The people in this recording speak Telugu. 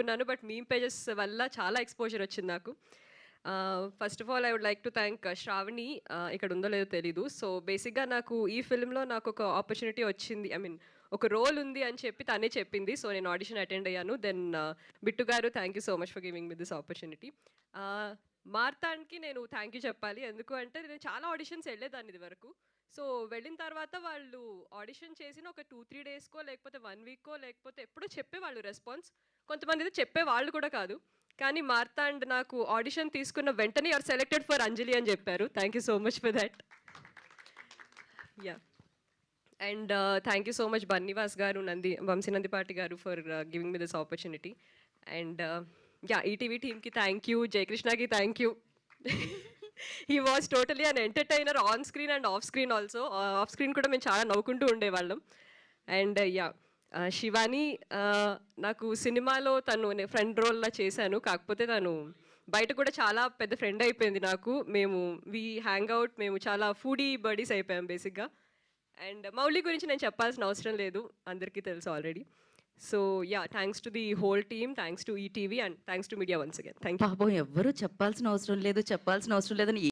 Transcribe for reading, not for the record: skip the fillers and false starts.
దాక్కున్నాను. బట్ మీమ్ పేజెస్ వల్ల చాలా ఎక్స్‌పోజర్ వచ్చింది నాకు. First of all I would like to thank Shravani, ఇక్కడ ఉందో లేదో తెలీదు. సో, బేసిక్‌గా నాకు ఈ ఫిల్మ్‌లో నాకొక ఆపర్చునిటీ వచ్చింది. ఐ మీన్ ఒక రోల్ ఉంది అని చెప్పి తనే చెప్పింది. సో, నేను ఆడిషన్ అటెండ్ అయ్యాను. దెన్ బిట్టు గారు, thank you so much for giving me this opportunity. మార్తాండ్‌కి నేను థ్యాంక్ యూ చెప్పాలి. ఎందుకు అంటే నేను చాలా ఆడిషన్స్ ఎళ్ళేదాన్ని ఇదివరకు. సో, వెళ్ళిన తర్వాత వాళ్ళు ఆడిషన్ చేసిన ఒక 2, 3 డేస్‌కో లేకపోతే 1 వీక్కో లేకపోతే ఎప్పుడో చెప్పేవాళ్ళు రెస్పాన్స్. కొంతమందైతే చెప్పేవాళ్ళు కూడా కాదు. కానీ మార్తాండ్ నాకు ఆడిషన్ తీసుకున్న వెంటనే యూఆర్ సెలెక్టెడ్ ఫర్ అంజలి అని చెప్పారు. Thank you so much for that. Yeah! And thank you so much Bunny Vas గారు, వంశీ నందిపాటి గారు for giving me this opportunity. And yeah! ETV టీమ్‌కి థ్యాంక్ యూ. జయకృష్ణకి thank you. He was totally an entertainer on screen and off screen also. Off screen కూడా మేము చాలా నవ్వుకుంటూ ఉండేవాళ్ళం. And yeah! శివాని, నాకు సినిమాలో తను ఫ్రెండ్ రోల్‌లా చేశాను. కాకపోతే తను బయట కూడా చాలా పెద్ద ఫ్రెండ్ అయిపోయింది నాకు. హ్యాంగ్ అవుట్, మేము చాలా ఫుడీ బడీస్ అయిపోయాం బేసిక్‌గా. అండ్ మౌలి గురించి నేను చెప్పాల్సిన అవసరం లేదు. అందరికీ తెలుసు already. So, yeah! Thanks to the whole team, thanks to ETV and thanks to media once again. Thank you. పాపం ఎవ్వరు చెప్పాల్సిన అవసరం లేదని